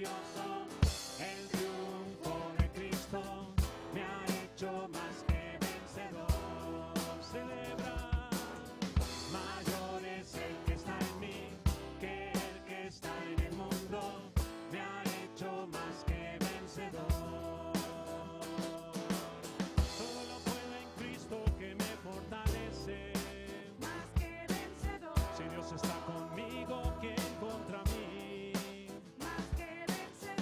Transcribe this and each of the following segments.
victorioso. El triunfo de Cristo me ha hecho más que vencedor. Celebra, mayor es el que está en mí que el que está en el mundo. Me ha hecho más que vencedor. Todo lo puedo en Cristo que me fortalece. Más que vencedor. Si Dios está conmigo, ¿quién contra mí? Más que vencedor.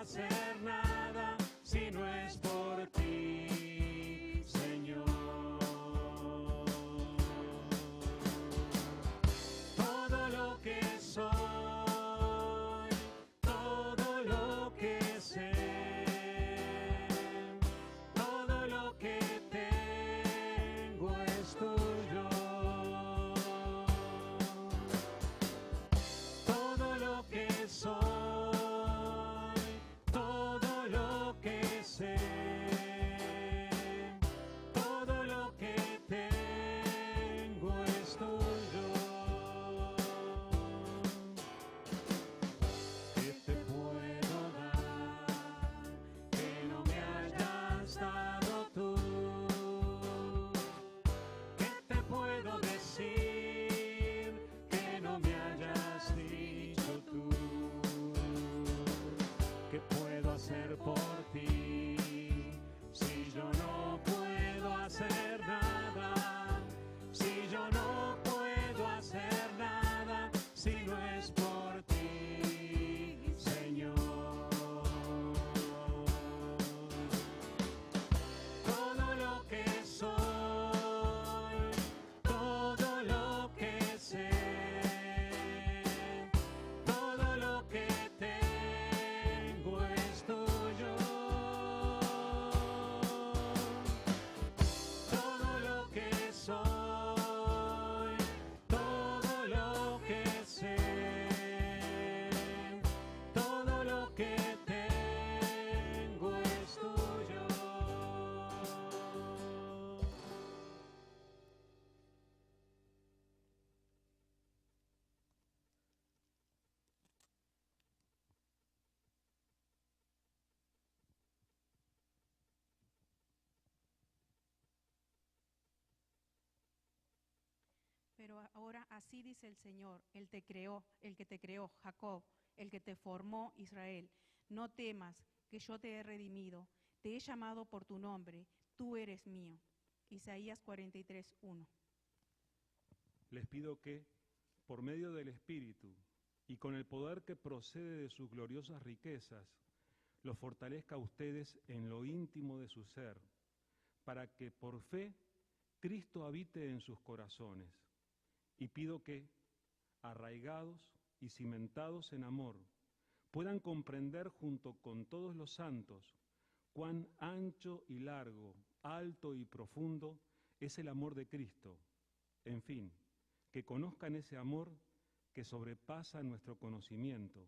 hacer nada si no es por ti, Señor. Todo lo que soy, todo lo que sé, todo lo que tengo es tuyo. Todo lo que soy, todo lo que sé, todo lo que tengo es tuyo. ¿Qué te puedo dar que no me hayas dado tú? ¿Qué te puedo decir que no me hayas dicho tú? ¿Qué puedo hacer por ti si yo no puedo hacer nada? Si yo no puedo hacer nada si no es por ti, Señor. Todo lo que soy, todo lo que sé, todo lo que tengo es tuyo. Todo lo que soy, todo lo que sé, todo lo que tengo es tuyo. Pero ahora así dice el Señor, el que te creó, Jacob, el que te formó, Israel. No temas, que yo te he redimido, te he llamado por tu nombre, tú eres mío. Isaías 43:1. Les pido que, por medio del Espíritu y con el poder que procede de sus gloriosas riquezas, los fortalezca a ustedes en lo íntimo de su ser, para que por fe Cristo habite en sus corazones. Y pido que, arraigados y cimentados en amor, puedan comprender junto con todos los santos cuán ancho y largo, alto y profundo es el amor de Cristo. En fin, que conozcan ese amor que sobrepasa nuestro conocimiento,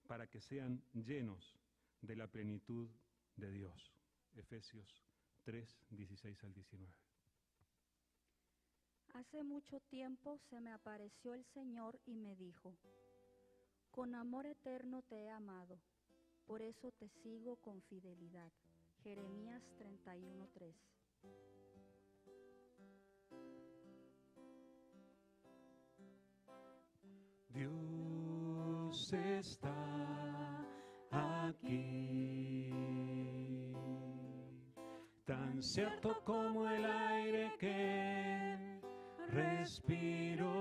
para que sean llenos de la plenitud de Dios. Efesios 3, 16 al 19. Hace mucho tiempo se me apareció el Señor y me dijo: con amor eterno te he amado, por eso te sigo con fidelidad. Jeremías 31:3. Dios está aquí, tan cierto como el aire que respiro,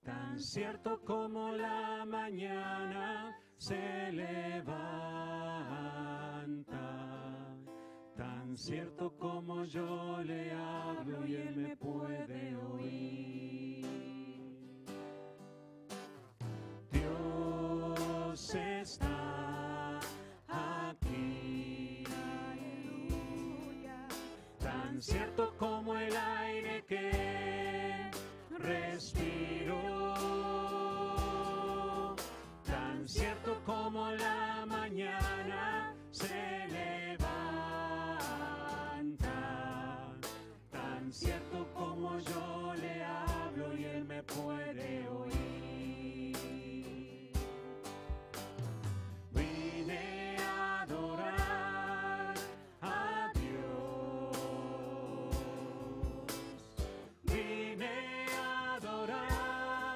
tan cierto como la mañana se levanta, tan cierto como yo le hablo y él me puede oír. Dios está aquí, tan cierto como el aire que respiro, tan cierto como la mañana se levanta, tan cierto como yo le hablo y él me puede oír. Vine a adorar a Dios, vine a adorar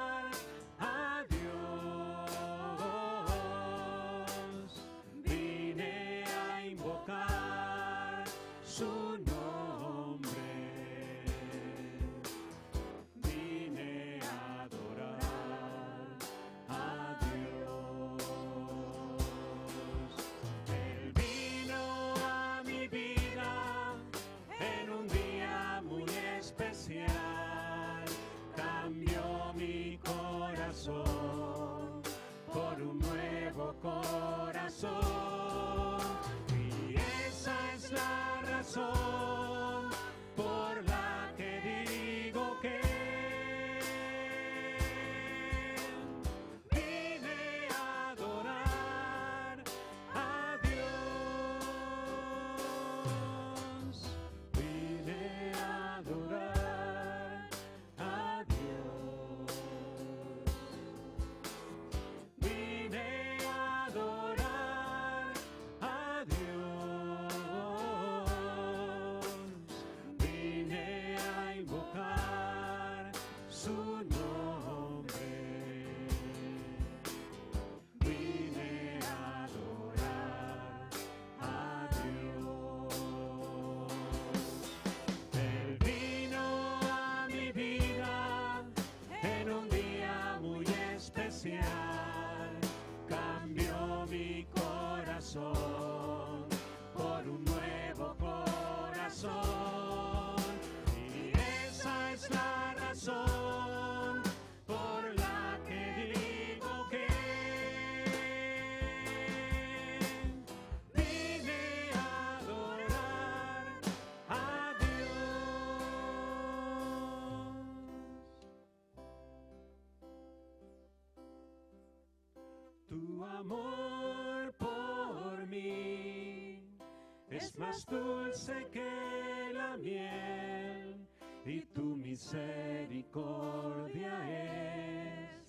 corazón. Y esa es la razón por la que digo que vine a adorar a Dios. Vine a adorar a Dios. Vine a adorar a Dios. Vine a invocar su nombre. Vine a adorar a Dios. Él vino a mi vida en un día muy especial. Cambió mi corazón por un nuevo corazón. Y esa es la razón por la que digo que vine a adorar a Dios. Tu amor por mí es más dulce que la miel y tu misericordia es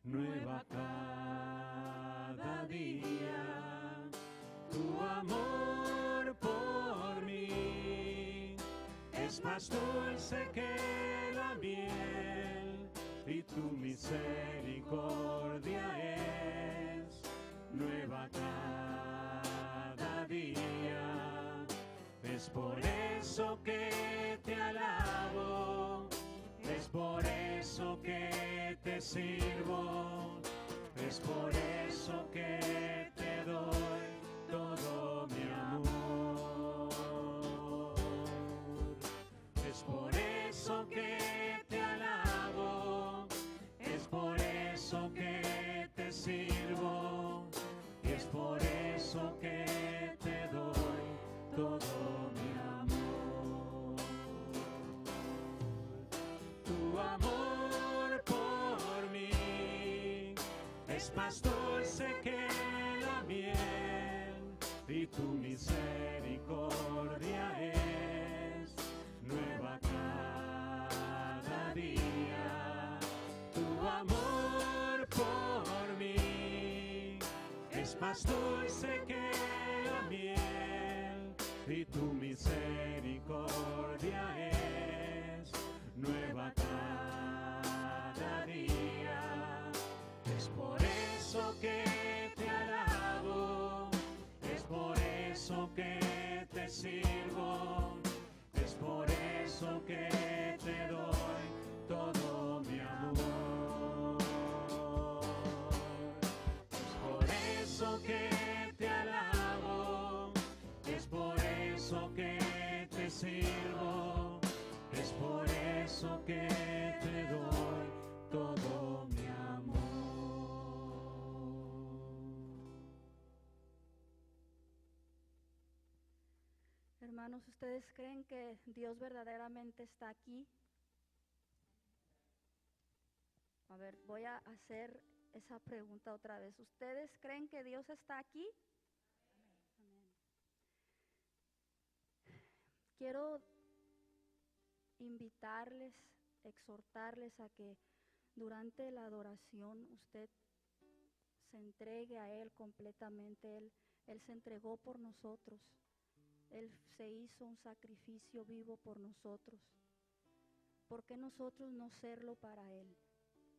nueva cada día. Tu amor por mí es más dulce que la miel y tu misericordia es nueva cada día. Es por eso que te alabo, es por eso que te sirvo, es por eso que te doy todo mi amor. Es por eso que te alabo, es por eso que te sirvo, y es por eso que te doy todo mi amor. Tu amor por mí es más dulce que la miel y tu misericordia es nueva cada día. Tu amor por mí es más dulce que la miel y tu misericordia es nueva cada día. Es por eso que te alabo, es por eso que te sirvo, es por eso que te doy todo mi amor. Es por eso que te alabo, es por eso que te sirvo, es por eso que te doy todo mi amor. Hermanos, ¿ustedes creen que Dios verdaderamente está aquí? A ver, voy a hacer esa pregunta otra vez. ¿Ustedes creen que Dios está aquí? Amén. Quiero invitarles, exhortarles a que durante la adoración usted se entregue a Él completamente. Él se entregó por nosotros. Él se hizo un sacrificio vivo por nosotros. ¿Por qué nosotros no serlo para Él?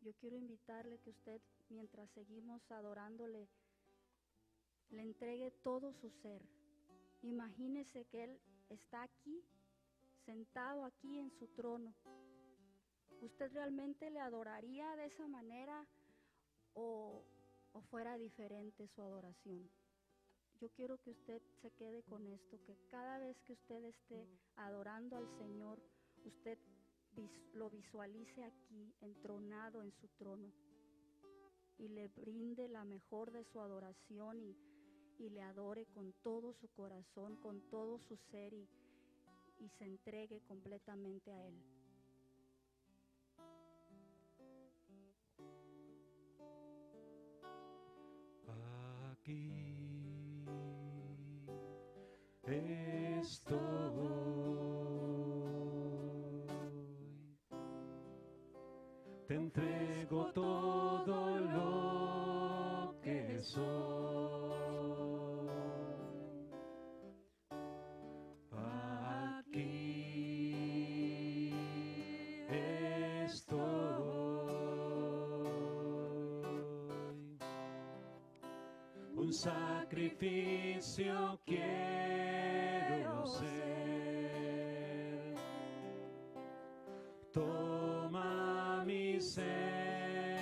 Yo quiero invitarle que usted, mientras seguimos adorándole, le entregue todo su ser. Imagínese que Él está aquí, sentado aquí en su trono. ¿Usted realmente le adoraría de esa manera o fuera diferente su adoración? Yo quiero que usted se quede con esto, que cada vez que usted esté adorando al Señor, usted lo visualice aquí, entronado en su trono. y le brinde la mejor de su adoración y le adore con todo su corazón, con todo su ser y se entregue completamente a Él. Aquí estoy, te entrego todo lo que soy. Aquí estoy, un sacrificio quiero ser. Toma mi ser,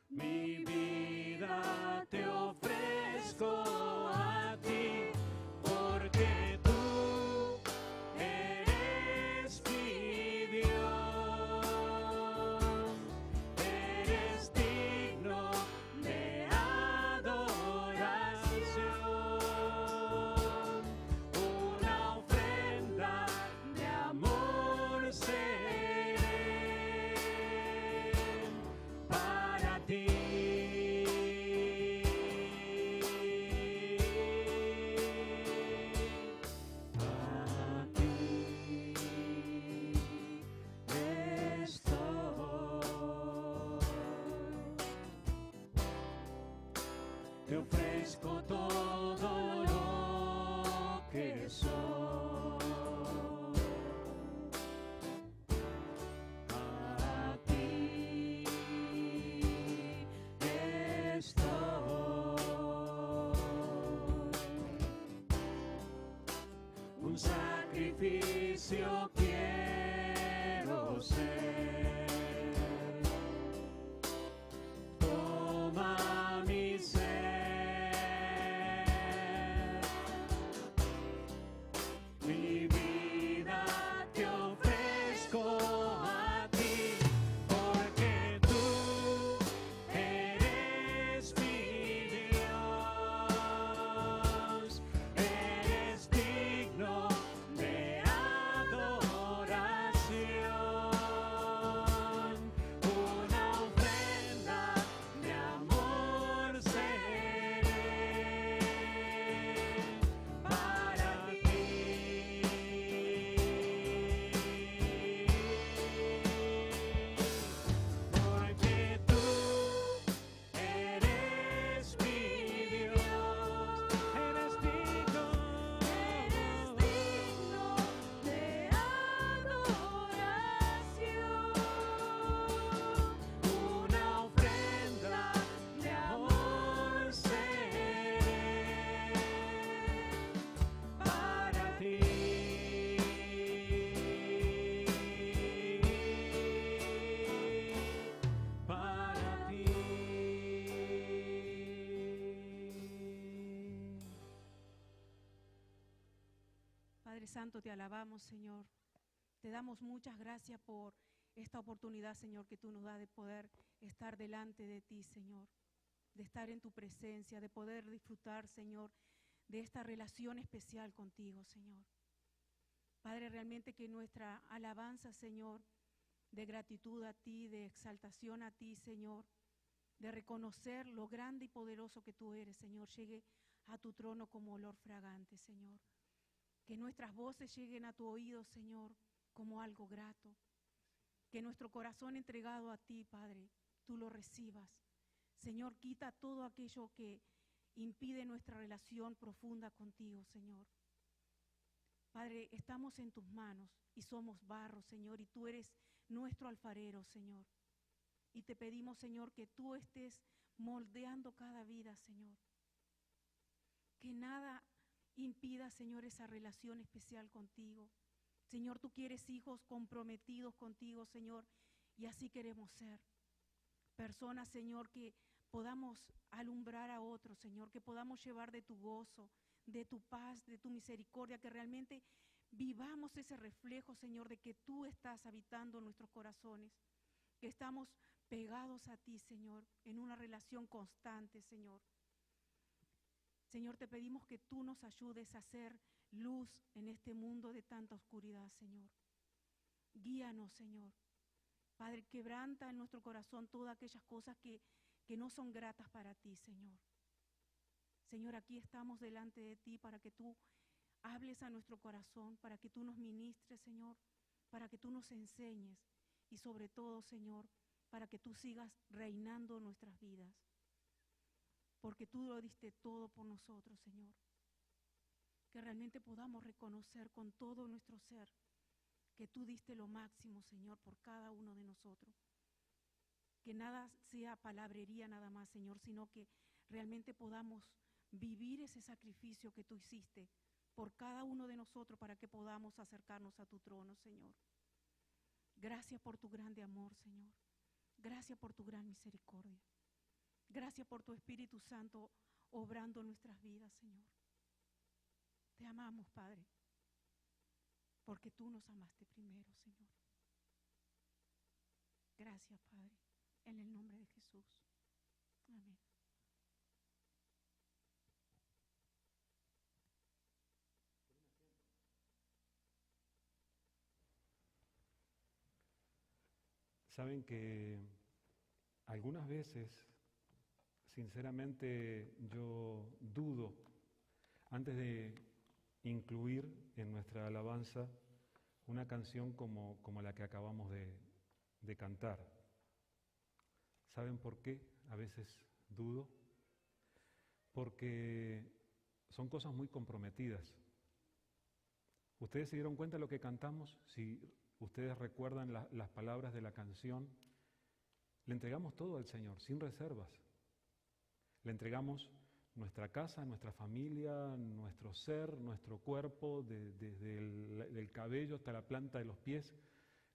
mi vida te ofrezco a ti, porque tú eres mi Dios, eres digno de adoración, una ofrenda de amor seré para ti. Aquí estoy, te ofrezco todo lo que soy. Aquí estoy, un sacrificio quiero ser. Toma mi ser, mi vida te ofrezco a ti, porque tú eres mi Dios, eres digno de adoración, una ofrenda de amor seré para ti, porque tú eres mi Dios, eres digno de adoración, una ofrenda de amor seré para ti, para ti. Padre Santo, te alabamos, Señor. Te damos muchas gracias por esta oportunidad, Señor, que tú nos das de poder estar delante de ti, Señor, de estar en tu presencia, de poder disfrutar, Señor, de esta relación especial contigo, Señor. Padre, realmente que nuestra alabanza, Señor, de gratitud a ti, de exaltación a ti, Señor, de reconocer lo grande y poderoso que tú eres, Señor, llegue a tu trono como olor fragante, Señor. Que nuestras voces lleguen a tu oído, Señor, como algo grato. Que nuestro corazón entregado a ti, Padre, tú lo recibas. Señor, quita todo aquello que impide nuestra relación profunda contigo, Señor. Padre, estamos en tus manos y somos barro, Señor, y tú eres nuestro alfarero, Señor. Y te pedimos, Señor, que tú estés moldeando cada vida, Señor. Que nada impida, Señor, esa relación especial contigo. Señor, tú quieres hijos comprometidos contigo, Señor, y así queremos ser. Personas, Señor, que podamos alumbrar a otros, Señor, que podamos llevar de tu gozo, de tu paz, de tu misericordia, que realmente vivamos ese reflejo, Señor, de que tú estás habitando en nuestros corazones. que estamos pegados a ti, Señor, en una relación constante, Señor. Señor, te pedimos que tú nos ayudes a hacer luz en este mundo de tanta oscuridad, Señor. Guíanos, Señor. Padre, quebranta en nuestro corazón todas aquellas cosas que no son gratas para ti, Señor. Señor, aquí estamos delante de ti para que tú hables a nuestro corazón, para que tú nos ministres, Señor, para que tú nos enseñes y sobre todo, Señor, para que tú sigas reinando en nuestras vidas. Porque tú lo diste todo por nosotros, Señor. Que realmente podamos reconocer con todo nuestro ser que tú diste lo máximo, Señor, por cada uno de nosotros. Que nada sea palabrería nada más, Señor, sino que realmente podamos vivir ese sacrificio que tú hiciste por cada uno de nosotros para que podamos acercarnos a tu trono, Señor. Gracias por tu grande amor, Señor. Gracias por tu gran misericordia. Gracias por tu Espíritu Santo obrando en nuestras vidas, Señor. Te amamos, Padre, porque tú nos amaste primero, Señor. Gracias, Padre, en el nombre de Jesús. Amén. Saben que algunas veces, sinceramente, yo dudo, antes de incluir en nuestra alabanza una canción como la que acabamos de cantar. ¿Saben por qué? A veces dudo. Porque son cosas muy comprometidas. ¿Ustedes se dieron cuenta de lo que cantamos? Si ustedes recuerdan las palabras de la canción, le entregamos todo al Señor, sin reservas. Le entregamos nuestra casa, nuestra familia, nuestro ser, nuestro cuerpo, desde el cabello hasta la planta de los pies.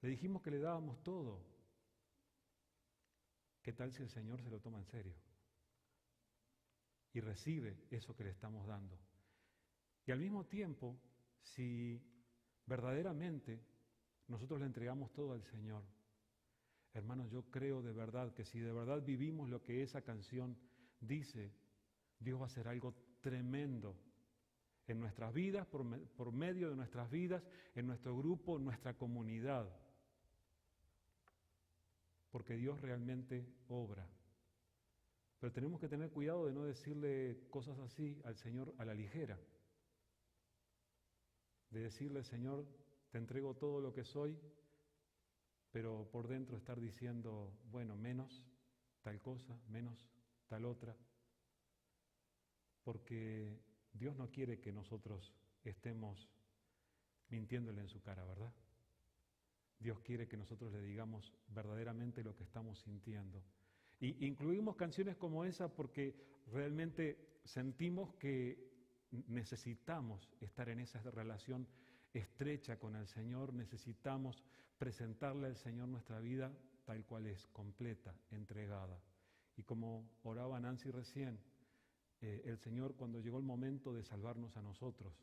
Le dijimos que le dábamos todo. ¿Qué tal si el Señor se lo toma en serio? Y recibe eso que le estamos dando. Y al mismo tiempo, si verdaderamente nosotros le entregamos todo al Señor, hermanos, yo creo de verdad que si de verdad vivimos lo que esa canción dice, Dios va a hacer algo tremendo en nuestras vidas, por medio de nuestras vidas, en nuestro grupo, en nuestra comunidad. Porque Dios realmente obra. Pero tenemos que tener cuidado de no decirle cosas así al Señor a la ligera. De decirle, Señor, te entrego todo lo que soy, pero por dentro estar diciendo, bueno, menos tal cosa, menos tal otra. Porque Dios no quiere que nosotros estemos mintiéndole en su cara, ¿verdad? Dios quiere que nosotros le digamos verdaderamente lo que estamos sintiendo. Y incluimos canciones como esa porque realmente sentimos que necesitamos estar en esa relación estrecha con el Señor, necesitamos presentarle al Señor nuestra vida tal cual es, completa, entregada. Y como oraba Nancy recién, el Señor, cuando llegó el momento de salvarnos a nosotros,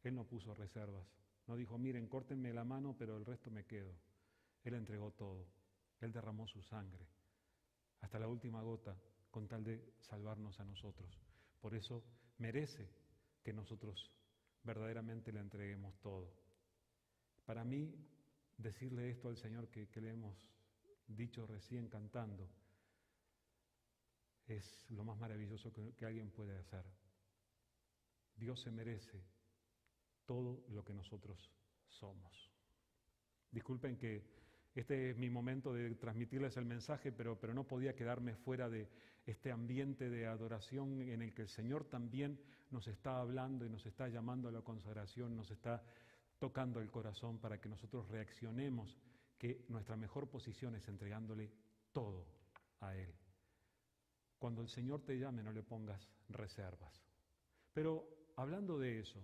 Él no puso reservas. No dijo, miren, córtenme la mano, pero el resto me quedo. Él entregó todo. Él derramó su sangre hasta la última gota con tal de salvarnos a nosotros. Por eso merece que nosotros verdaderamente le entreguemos todo. Para mí, decirle esto al Señor que le hemos dicho recién cantando, es lo más maravilloso que alguien puede hacer. Dios se merece todo lo que nosotros somos. Disculpen que este es mi momento de transmitirles el mensaje, pero no podía quedarme fuera de este ambiente de adoración en el que el Señor también nos está hablando y nos está llamando a la consagración, nos está tocando el corazón para que nosotros reaccionemos, que nuestra mejor posición es entregándole todo a Él. Cuando el Señor te llame, no le pongas reservas. Pero hablando de eso,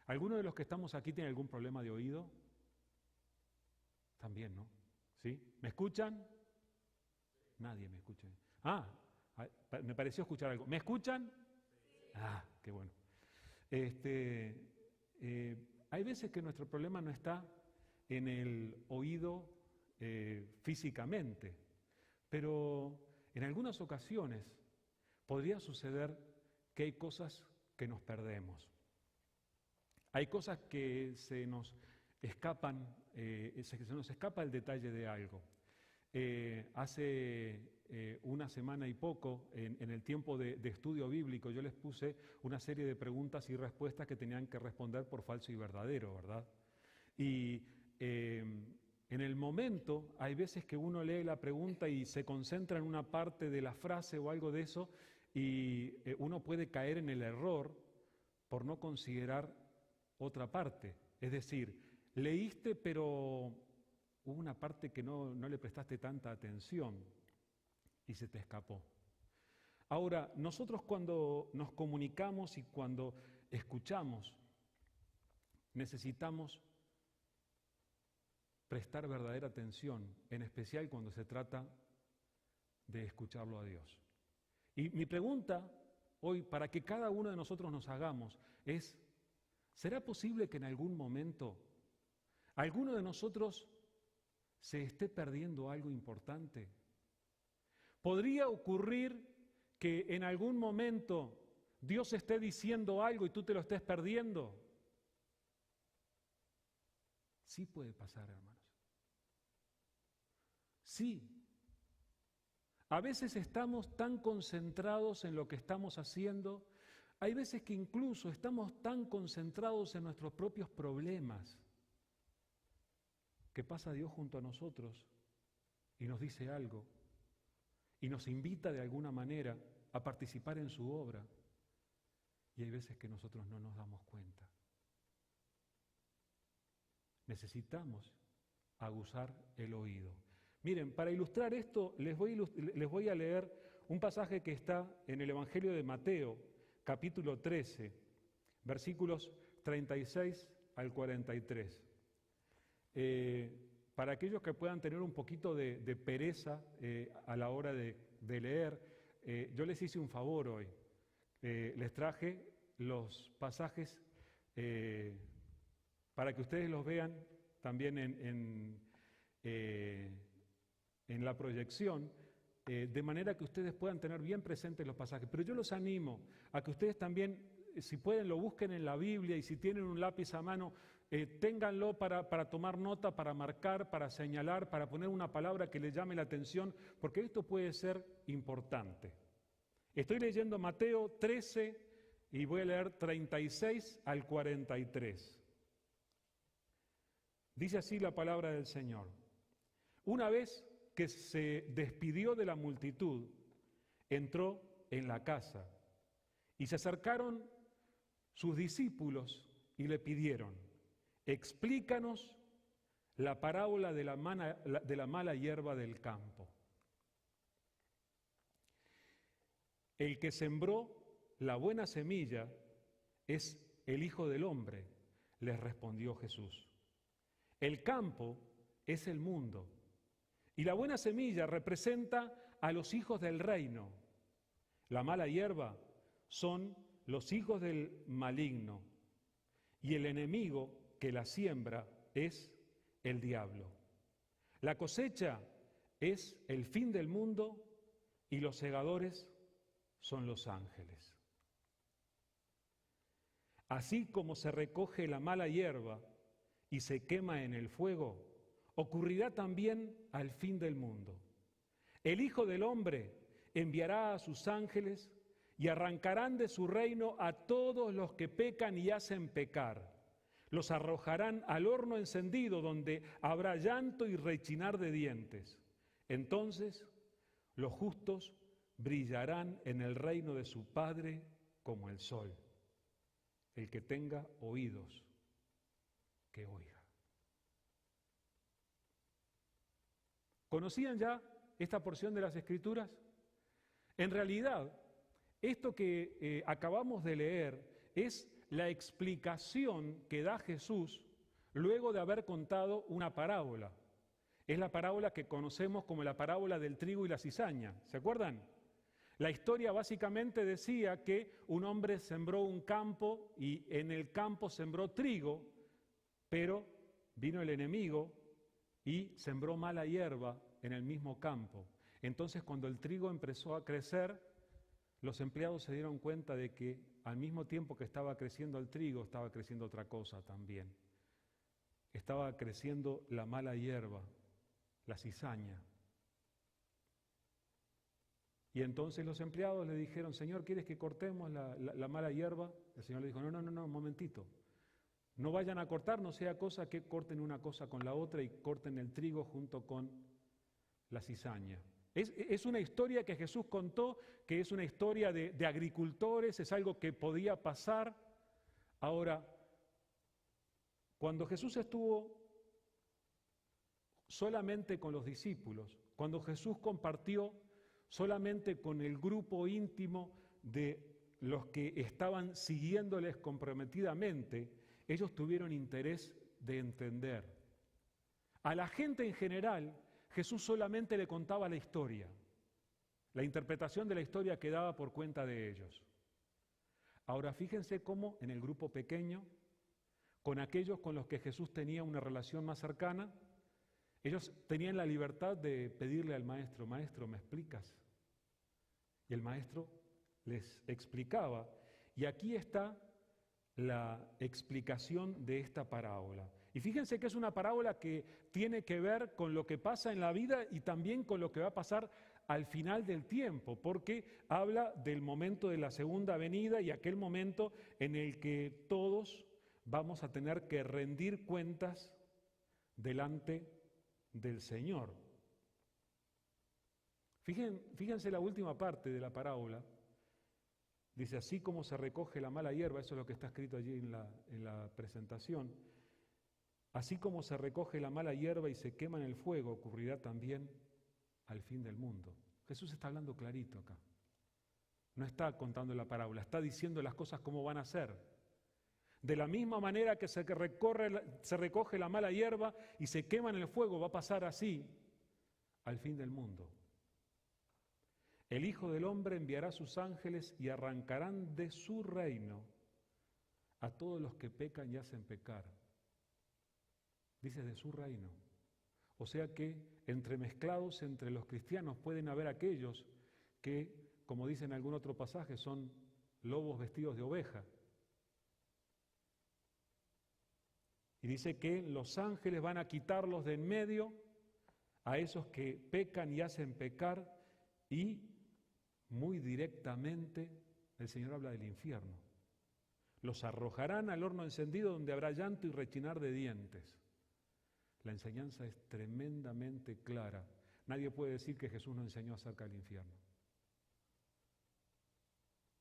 ¿alguno de los que estamos aquí tiene algún problema de oído? También, ¿no? ¿Sí? ¿Me escuchan? Nadie me escucha. Me pareció escuchar algo. ¿Me escuchan? Ah, qué bueno. Hay veces que nuestro problema no está en el oído físicamente, pero en algunas ocasiones podría suceder que hay cosas que nos perdemos. Hay cosas que se nos escapan, se nos escapa el detalle de algo. Hace una semana y poco, en el tiempo de estudio bíblico, yo les puse una serie de preguntas y respuestas que tenían que responder por falso y verdadero, ¿verdad? Y en el momento, hay veces que uno lee la pregunta y se concentra en una parte de la frase o algo de eso, y uno puede caer en el error por no considerar otra parte. Es decir, leíste, pero hubo una parte que no le prestaste tanta atención y se te escapó. Ahora, nosotros cuando nos comunicamos y cuando escuchamos, necesitamos prestar verdadera atención, en especial cuando se trata de escucharlo a Dios. Y mi pregunta hoy, para que cada uno de nosotros nos hagamos, es: ¿será posible que en algún momento alguno de nosotros se esté perdiendo algo importante? ¿Podría ocurrir que en algún momento Dios esté diciendo algo y tú te lo estés perdiendo? Sí puede pasar, hermanos. Sí. A veces estamos tan concentrados en lo que estamos haciendo, hay veces que incluso estamos tan concentrados en nuestros propios problemas, que pasa Dios junto a nosotros y nos dice algo, y nos invita de alguna manera a participar en su obra, y hay veces que nosotros no nos damos cuenta. Necesitamos aguzar el oído. Miren, para ilustrar esto, les voy a leer un pasaje que está en el Evangelio de Mateo, capítulo 13, versículos 36 al 43. Para aquellos que puedan tener un poquito de pereza a la hora de leer, yo les hice un favor hoy. Les traje los pasajes para que ustedes los vean también en la proyección, de manera que ustedes puedan tener bien presentes los pasajes. Pero yo los animo a que ustedes también, si pueden, lo busquen en la Biblia, y si tienen un lápiz a mano, ténganlo para tomar nota, para marcar, para señalar, para poner una palabra que les llame la atención, porque esto puede ser importante. Estoy leyendo Mateo 13 y voy a leer 36 al 43. Dice así la palabra del Señor. Una vez que se despidió de la multitud, entró en la casa y se acercaron sus discípulos y le pidieron: explícanos la parábola de la mala hierba del campo. El que sembró la buena semilla es el Hijo del Hombre, les respondió Jesús. El campo es el mundo, y la buena semilla representa a los hijos del reino. La mala hierba son los hijos del maligno, y el enemigo que la siembra es el diablo. La cosecha es el fin del mundo, y los segadores son los ángeles. Así como se recoge la mala hierba y se quema en el fuego, ocurrirá también al fin del mundo. El Hijo del Hombre enviará a sus ángeles y arrancarán de su reino a todos los que pecan y hacen pecar. Los arrojarán al horno encendido, donde habrá llanto y rechinar de dientes. Entonces los justos brillarán en el reino de su Padre como el sol. El que tenga oídos, que oiga. ¿Conocían ya esta porción de las Escrituras? En realidad, esto que acabamos de leer es la explicación que da Jesús luego de haber contado una parábola. Es la parábola que conocemos como la parábola del trigo y la cizaña. ¿Se acuerdan? La historia básicamente decía que un hombre sembró un campo y en el campo sembró trigo, pero vino el enemigo y sembró mala hierba en el mismo campo. Entonces, cuando el trigo empezó a crecer, los empleados se dieron cuenta de que al mismo tiempo que estaba creciendo el trigo, estaba creciendo otra cosa también. Estaba creciendo la mala hierba, la cizaña. Y entonces los empleados le dijeron, Señor, ¿quieres que cortemos la mala hierba? El Señor le dijo, no, un momentito. No vayan a cortar, no sea cosa que corten una cosa con la otra y corten el trigo junto con la cizaña. Es una historia que Jesús contó, que es una historia de agricultores, es algo que podía pasar. Ahora, cuando Jesús estuvo solamente con los discípulos, cuando Jesús compartió solamente con el grupo íntimo de los que estaban siguiéndoles comprometidamente, ellos tuvieron interés de entender. A la gente en general, Jesús solamente le contaba la historia. La interpretación de la historia quedaba por cuenta de ellos. Ahora fíjense cómo en el grupo pequeño, con aquellos con los que Jesús tenía una relación más cercana, ellos tenían la libertad de pedirle al maestro, maestro, ¿me explicas? Y el maestro les explicaba. Y aquí está la explicación de esta parábola. Y fíjense que es una parábola que tiene que ver con lo que pasa en la vida y también con lo que va a pasar al final del tiempo, porque habla del momento de la segunda venida y aquel momento en el que todos vamos a tener que rendir cuentas delante del Señor. Fíjense la última parte de la parábola. Dice, así como se recoge la mala hierba, eso es lo que está escrito allí en la presentación, así como se recoge la mala hierba y se quema en el fuego, ocurrirá también al fin del mundo. Jesús está hablando clarito acá. No está contando la parábola, está diciendo las cosas como van a ser. De la misma manera que se recoge la mala hierba y se quema en el fuego, va a pasar así al fin del mundo. El Hijo del Hombre enviará sus ángeles y arrancarán de su reino a todos los que pecan y hacen pecar. Dice de su reino. O sea que entremezclados entre los cristianos pueden haber aquellos que, como dice en algún otro pasaje, son lobos vestidos de oveja. Y dice que los ángeles van a quitarlos de en medio a esos que pecan y hacen pecar, y muy directamente el Señor habla del infierno. Los arrojarán al horno encendido donde habrá llanto y rechinar de dientes. La enseñanza es tremendamente clara. Nadie puede decir que Jesús no enseñó acerca del infierno.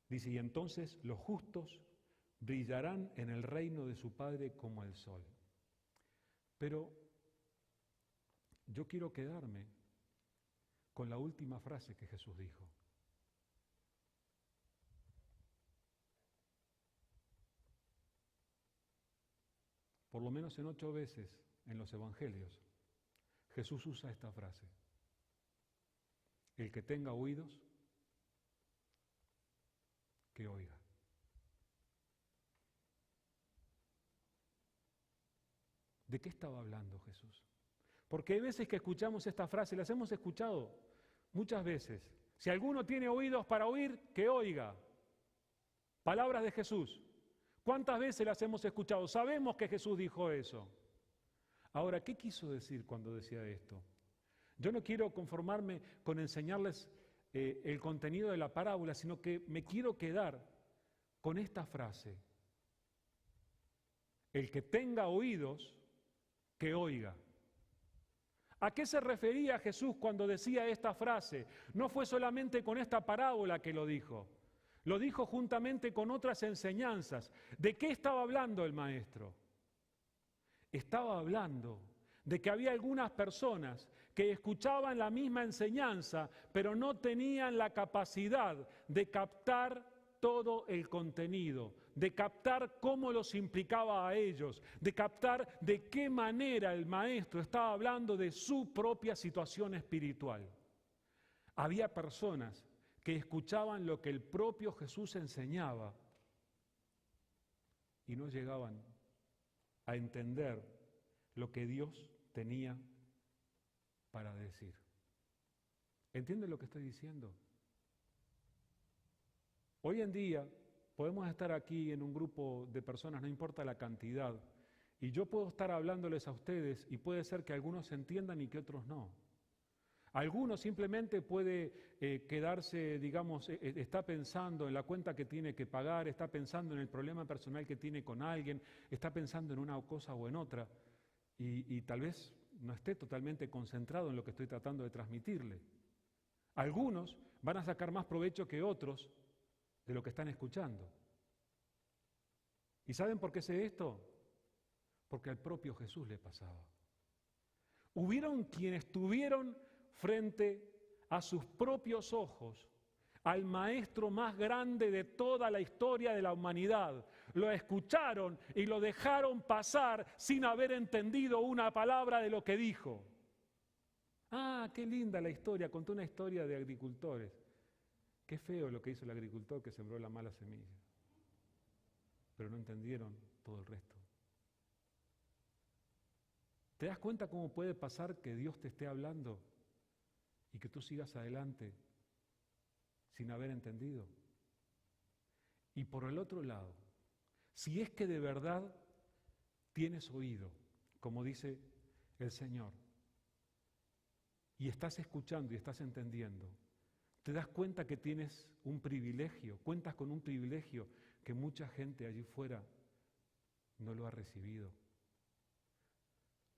Dice, y entonces los justos brillarán en el reino de su Padre como el sol. Pero yo quiero quedarme con la última frase que Jesús dijo. Por lo menos en 8 veces en los evangelios, Jesús usa esta frase. El que tenga oídos, que oiga. ¿De qué estaba hablando Jesús? Porque hay veces que escuchamos esta frase, las hemos escuchado muchas veces. Si alguno tiene oídos para oír, que oiga. Palabras de Jesús. ¿Cuántas veces las hemos escuchado? Sabemos que Jesús dijo eso. Ahora, ¿qué quiso decir cuando decía esto? Yo no quiero conformarme con enseñarles el contenido de la parábola, sino que me quiero quedar con esta frase. El que tenga oídos, que oiga. ¿A qué se refería Jesús cuando decía esta frase? No fue solamente con esta parábola que lo dijo juntamente con otras enseñanzas. ¿De qué estaba hablando el maestro? Estaba hablando de que había algunas personas que escuchaban la misma enseñanza, pero no tenían la capacidad de captar todo el contenido, de captar cómo los implicaba a ellos, de captar de qué manera el maestro estaba hablando de su propia situación espiritual. Había personas que escuchaban lo que el propio Jesús enseñaba y no llegaban a entender lo que Dios tenía para decir. ¿Entienden lo que estoy diciendo? Hoy en día podemos estar aquí en un grupo de personas, no importa la cantidad, y yo puedo estar hablándoles a ustedes y puede ser que algunos entiendan y que otros no. Algunos simplemente puede quedarse, digamos, está pensando en la cuenta que tiene que pagar, está pensando en el problema personal que tiene con alguien, está pensando en una cosa o en otra, y tal vez no esté totalmente concentrado en lo que estoy tratando de transmitirle. Algunos van a sacar más provecho que otros de lo que están escuchando. ¿Y saben por qué sé esto? Porque al propio Jesús le pasaba. Hubieron quienes tuvieron frente a sus propios ojos al maestro más grande de toda la historia de la humanidad. Lo escucharon y lo dejaron pasar sin haber entendido una palabra de lo que dijo. Ah, qué linda la historia, contó una historia de agricultores. Qué feo lo que hizo el agricultor que sembró la mala semilla. Pero no entendieron todo el resto. ¿Te das cuenta cómo puede pasar que Dios te esté hablando y que tú sigas adelante sin haber entendido? Y por el otro lado, si es que de verdad tienes oído, como dice el Señor, y estás escuchando y estás entendiendo, te das cuenta que tienes un privilegio, cuentas con un privilegio que mucha gente allí fuera no lo ha recibido.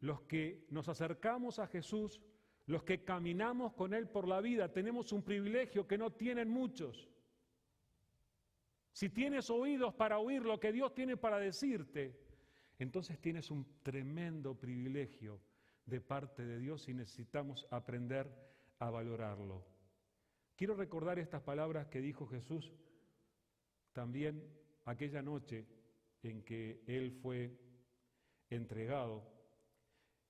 Los que nos acercamos a Jesús, los que caminamos con Él por la vida, tenemos un privilegio que no tienen muchos. Si tienes oídos para oír lo que Dios tiene para decirte, entonces tienes un tremendo privilegio de parte de Dios y necesitamos aprender a valorarlo. Quiero recordar estas palabras que dijo Jesús también aquella noche en que Él fue entregado.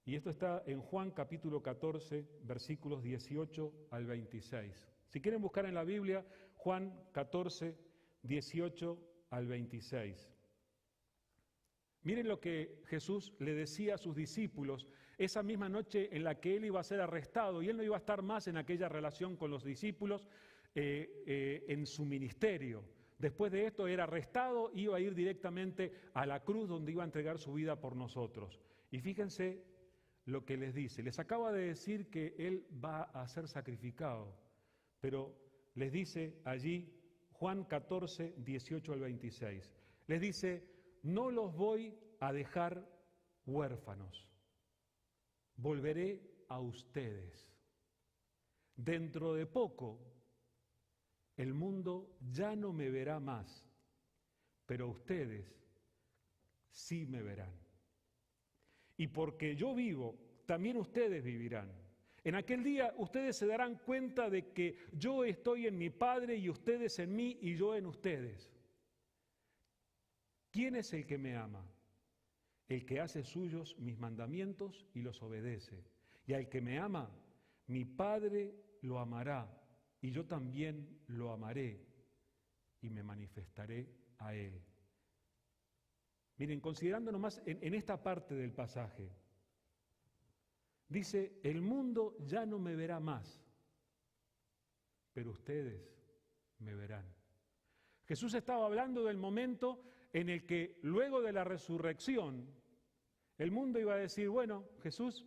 Y esto está en Juan capítulo 14, versículos 18 al 26. Si quieren buscar en la Biblia, Juan 14, 18 al 26. Miren lo que Jesús le decía a sus discípulos esa misma noche en la que Él iba a ser arrestado y Él no iba a estar más en aquella relación con los discípulos en su ministerio. Después de esto era arrestado, iba a ir directamente a la cruz donde iba a entregar su vida por nosotros. Y fíjense lo que les dice. Les acaba de decir que Él va a ser sacrificado, pero les dice allí, Juan 14, 18 al 26, les dice, no los voy a dejar huérfanos, volveré a ustedes. Dentro de poco, el mundo ya no me verá más, pero ustedes sí me verán. Y porque yo vivo, también ustedes vivirán. En aquel día ustedes se darán cuenta de que yo estoy en mi Padre y ustedes en mí y yo en ustedes. ¿Quién es el que me ama? El que hace suyos mis mandamientos y los obedece. Y al que me ama, mi Padre lo amará y yo también lo amaré y me manifestaré a él. Miren, considerando nomás en esta parte del pasaje, dice, el mundo ya no me verá más, pero ustedes me verán. Jesús estaba hablando del momento en el que luego de la resurrección, el mundo iba a decir, bueno, Jesús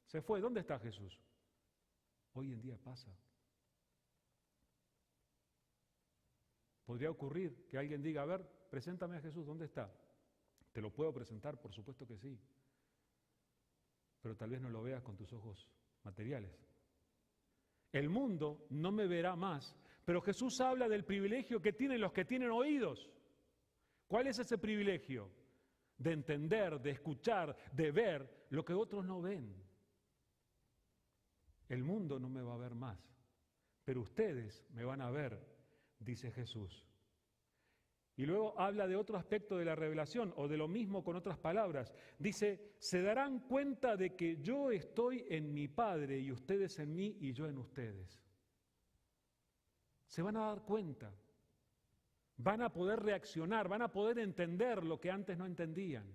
se fue. ¿Dónde está Jesús? Hoy en día pasa. Podría ocurrir que alguien diga, a ver, preséntame a Jesús, ¿dónde está? Te lo puedo presentar, por supuesto que sí. Pero tal vez no lo veas con tus ojos materiales. El mundo no me verá más, pero Jesús habla del privilegio que tienen los que tienen oídos. ¿Cuál es ese privilegio? De entender, de escuchar, de ver lo que otros no ven. El mundo no me va a ver más, pero ustedes me van a ver, dice Jesús. Y luego habla de otro aspecto de la revelación, o de lo mismo con otras palabras. Dice, se darán cuenta de que yo estoy en mi Padre y ustedes en mí y yo en ustedes. Se van a dar cuenta. Van a poder reaccionar, van a poder entender lo que antes no entendían.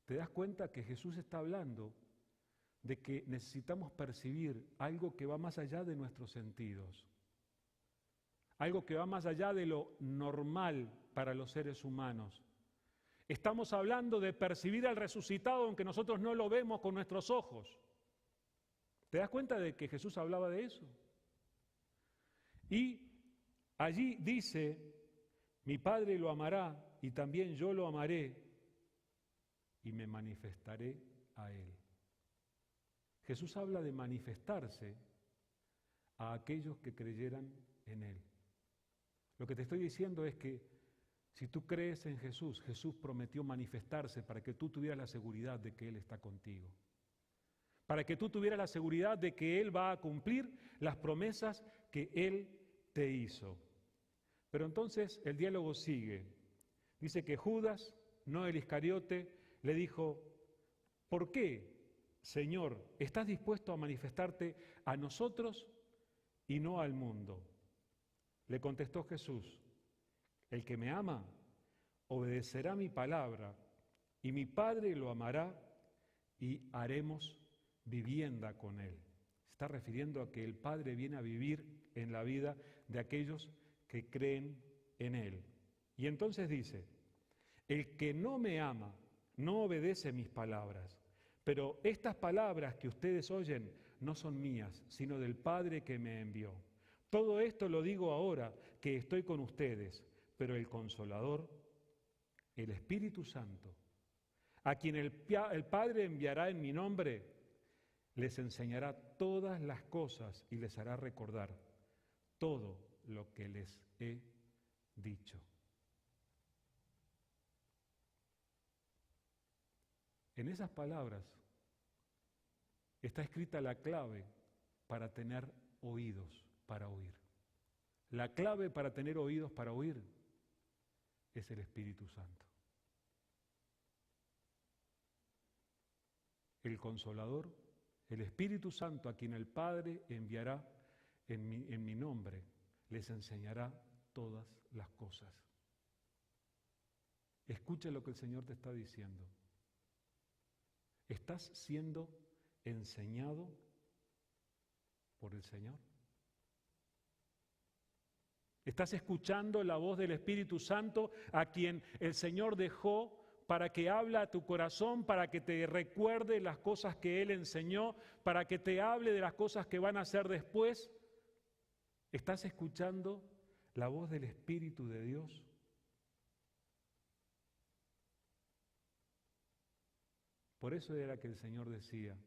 ¿Te das cuenta que Jesús está hablando de que necesitamos percibir algo que va más allá de nuestros sentidos? Algo que va más allá de lo normal para los seres humanos. Estamos hablando de percibir al resucitado aunque nosotros no lo vemos con nuestros ojos. ¿Te das cuenta de que Jesús hablaba de eso? Y allí dice, mi Padre lo amará y también yo lo amaré y me manifestaré a Él. Jesús habla de manifestarse a aquellos que creyeran en Él. Lo que te estoy diciendo es que si tú crees en Jesús, Jesús prometió manifestarse para que tú tuvieras la seguridad de que Él está contigo. Para que tú tuvieras la seguridad de que Él va a cumplir las promesas que Él te hizo. Pero entonces el diálogo sigue. Dice que Judas, no el Iscariote, le dijo, ¿por qué, Señor, estás dispuesto a manifestarte a nosotros y no al mundo? Le contestó Jesús, el que me ama obedecerá mi palabra y mi Padre lo amará y haremos vivienda con él. Se está refiriendo a que el Padre viene a vivir en la vida de aquellos que creen en él. Y entonces dice, el que no me ama no obedece mis palabras, pero estas palabras que ustedes oyen no son mías, sino del Padre que me envió. Todo esto lo digo ahora que estoy con ustedes, pero el Consolador, el Espíritu Santo, a quien el Padre enviará en mi nombre, les enseñará todas las cosas y les hará recordar todo lo que les he dicho. En esas palabras está escrita la clave para tener oídos para oír. La clave para tener oídos para oír es el Espíritu Santo. El Consolador, el Espíritu Santo, a quien el Padre enviará en mi nombre, les enseñará todas las cosas. Escucha lo que el Señor te está diciendo. ¿Estás siendo enseñado por el Señor? ¿Estás escuchando la voz del Espíritu Santo a quien el Señor dejó para que hable a tu corazón, para que te recuerde las cosas que Él enseñó, para que te hable de las cosas que van a hacer después? ¿Estás escuchando la voz del Espíritu de Dios? Por eso era que el Señor decía,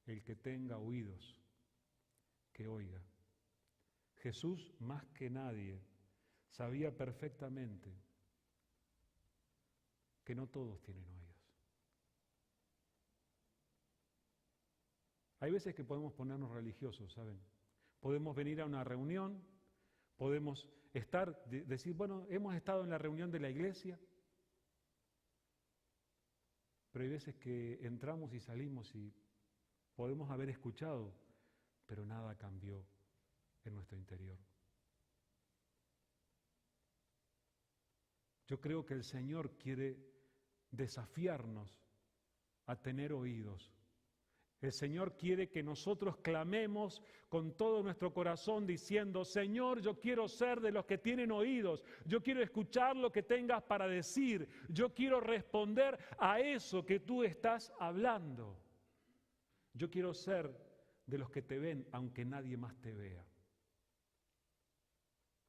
el que tenga oídos, que oiga. Jesús, más que nadie, sabía perfectamente que no todos tienen oídos. Hay veces que podemos ponernos religiosos, ¿saben? Podemos venir a una reunión, podemos decir, bueno, hemos estado en la reunión de la iglesia, pero hay veces que entramos y salimos y podemos haber escuchado, pero nada cambió en nuestro interior. Yo creo que el Señor quiere desafiarnos a tener oídos. El Señor quiere que nosotros clamemos con todo nuestro corazón diciendo, Señor, yo quiero ser de los que tienen oídos, yo quiero escuchar lo que tengas para decir, yo quiero responder a eso que tú estás hablando. Yo quiero ser de los que te ven aunque nadie más te vea.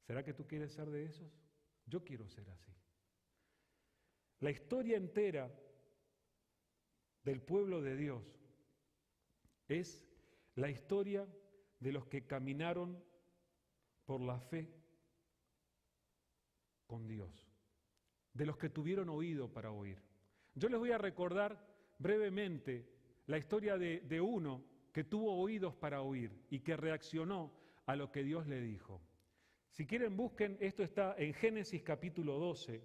¿Será que tú quieres ser de esos? Yo quiero ser así. La historia entera del pueblo de Dios es la historia de los que caminaron por la fe con Dios, de los que tuvieron oído para oír. Yo les voy a recordar brevemente la historia de uno que tuvo oídos para oír y que reaccionó a lo que Dios le dijo. Si quieren busquen, esto está en Génesis capítulo 12,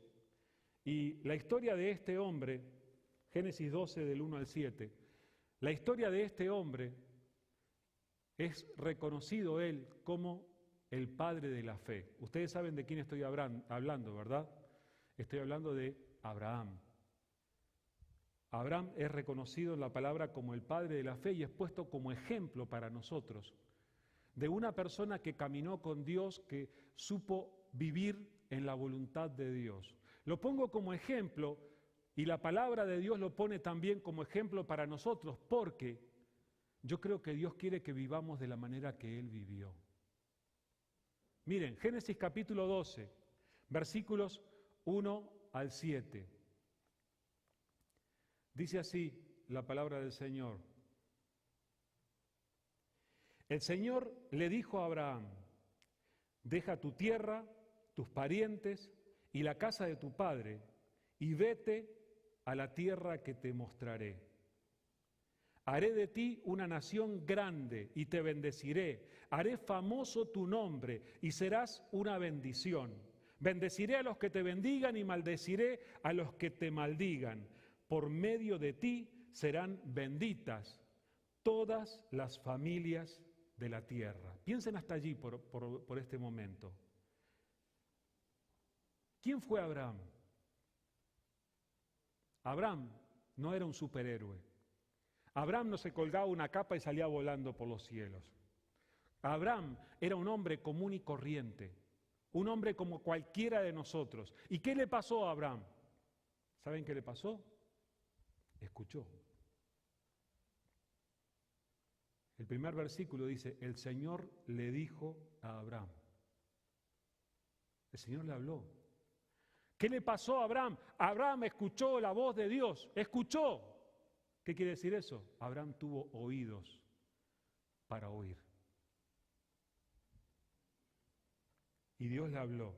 y la historia de este hombre, Génesis 12 del 1 al 7, la historia de este hombre es reconocido él como el padre de la fe. Ustedes saben de quién estoy hablando, ¿verdad? Estoy hablando de Abraham. Abraham es reconocido en la palabra como el padre de la fe y es puesto como ejemplo para nosotros de una persona que caminó con Dios, que supo vivir en la voluntad de Dios. Lo pongo como ejemplo y la palabra de Dios lo pone también como ejemplo para nosotros, porque yo creo que Dios quiere que vivamos de la manera que Él vivió. Miren, Génesis capítulo 12, versículos 1 al 7. Dice así la palabra del Señor. El Señor le dijo a Abraham: deja tu tierra, tus parientes y la casa de tu padre, y vete a la tierra que te mostraré. Haré de ti una nación grande y te bendeciré. Haré famoso tu nombre y serás una bendición. Bendeciré a los que te bendigan y maldeciré a los que te maldigan. Por medio de ti serán benditas todas las familias de la tierra. Piensen hasta allí por este momento. ¿Quién fue Abraham? Abraham no era un superhéroe. Abraham no se colgaba una capa y salía volando por los cielos. Abraham era un hombre común y corriente, un hombre como cualquiera de nosotros. ¿Y qué le pasó a Abraham? ¿Saben qué le pasó? Escuchó. El primer versículo dice: el Señor le dijo a Abraham. El Señor le habló. ¿Qué le pasó a Abraham? Abraham escuchó la voz de Dios, escuchó. ¿Qué quiere decir eso? Abraham tuvo oídos para oír. Y Dios le habló.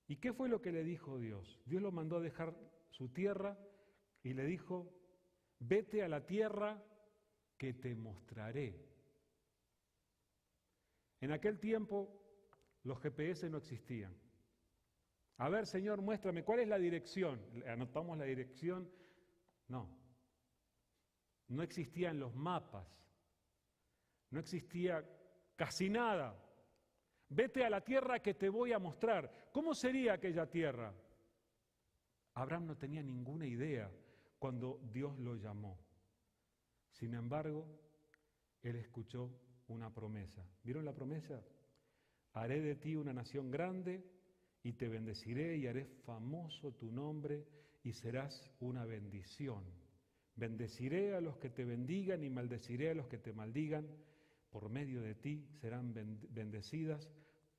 ¿Y qué fue lo que le dijo Dios? Dios lo mandó a dejar su tierra y le dijo: vete a la tierra que te mostraré. En aquel tiempo los GPS no existían. A ver, Señor, muéstrame, ¿cuál es la dirección? Anotamos la dirección. No existían los mapas. No existía casi nada. Vete a la tierra que te voy a mostrar. ¿Cómo sería aquella tierra? Abraham no tenía ninguna idea cuando Dios lo llamó. Sin embargo, él escuchó una promesa. ¿Vieron la promesa? Haré de ti una nación grande y te bendeciré y haré famoso tu nombre y serás una bendición. Bendeciré a los que te bendigan y maldeciré a los que te maldigan. Por medio de ti serán bendecidas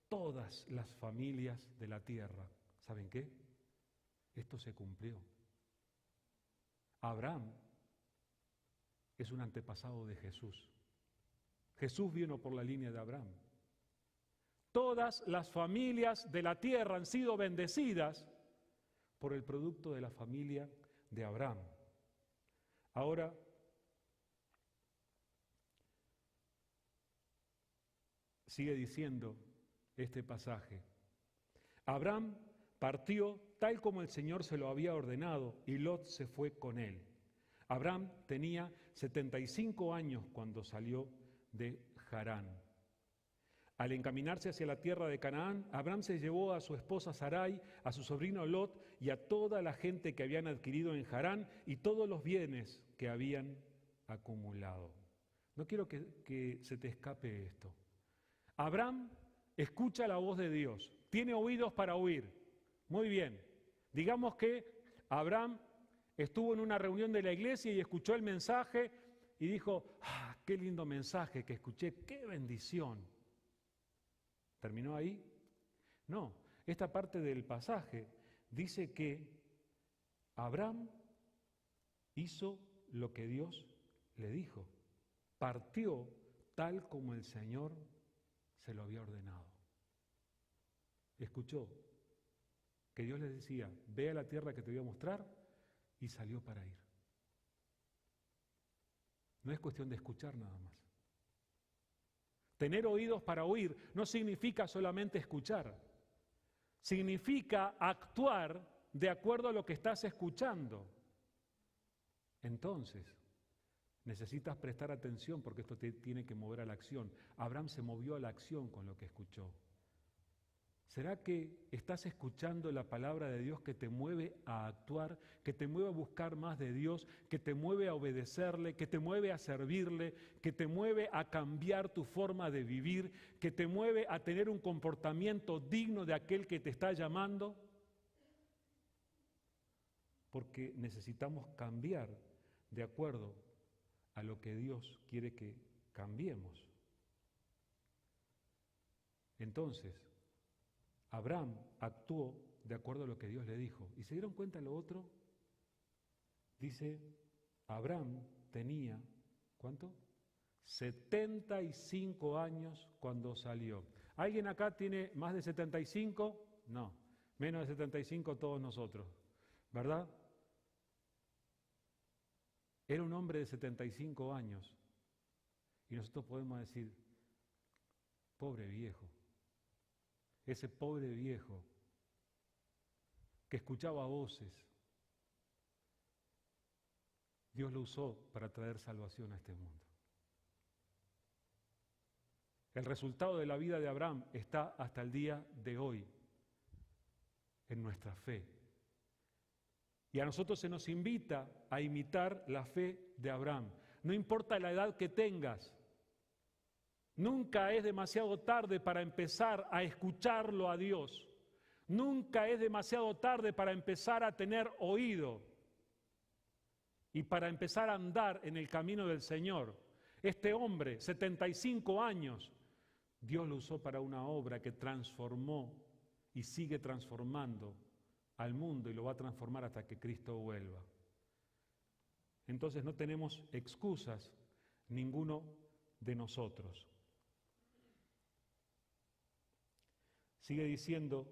todas las familias de la tierra. ¿Saben qué? Esto se cumplió. Abraham es un antepasado de Jesús. Jesús vino por la línea de Abraham. Todas las familias de la tierra han sido bendecidas por el producto de la familia de Abraham. Ahora, sigue diciendo este pasaje: Abraham partió tal como el Señor se lo había ordenado y Lot se fue con él. Abraham tenía 75 años cuando salió de Harán. Al encaminarse hacia la tierra de Canaán, Abraham se llevó a su esposa Sarai, a su sobrino Lot y a toda la gente que habían adquirido en Harán y todos los bienes que habían acumulado. No quiero que se te escape esto. Abraham escucha la voz de Dios, tiene oídos para oír. Muy bien, digamos que Abraham estuvo en una reunión de la iglesia y escuchó el mensaje y dijo: qué lindo mensaje que escuché, qué bendición. ¿Terminó ahí? No, esta parte del pasaje dice que Abraham hizo lo que Dios le dijo. Partió tal como el Señor se lo había ordenado. Escuchó que Dios le decía: ve a la tierra que te voy a mostrar, y salió para ir. No es cuestión de escuchar nada más. Tener oídos para oír no significa solamente escuchar. Significa actuar de acuerdo a lo que estás escuchando. Entonces, necesitas prestar atención porque esto te tiene que mover a la acción. Abraham se movió a la acción con lo que escuchó. ¿Será que estás escuchando la palabra de Dios que te mueve a actuar, que te mueve a buscar más de Dios, que te mueve a obedecerle, que te mueve a servirle, que te mueve a cambiar tu forma de vivir, que te mueve a tener un comportamiento digno de aquel que te está llamando? Porque necesitamos cambiar de acuerdo a lo que Dios quiere que cambiemos. Entonces, Abraham actuó de acuerdo a lo que Dios le dijo. ¿Y se dieron cuenta de lo otro? Dice, Abraham tenía, ¿cuánto? 75 años cuando salió. ¿Alguien acá tiene más de 75? No, menos de 75 todos nosotros, ¿verdad? Era un hombre de 75 años. Y nosotros podemos decir, pobre viejo. Ese pobre viejo que escuchaba voces, Dios lo usó para traer salvación a este mundo. El resultado de la vida de Abraham está hasta el día de hoy en nuestra fe. Y a nosotros se nos invita a imitar la fe de Abraham. No importa la edad que tengas, nunca es demasiado tarde para empezar a escucharlo a Dios. Nunca es demasiado tarde para empezar a tener oído y para empezar a andar en el camino del Señor. Este hombre, 75 años, Dios lo usó para una obra que transformó y sigue transformando al mundo y lo va a transformar hasta que Cristo vuelva. Entonces no tenemos excusas, ninguno de nosotros. Sigue diciendo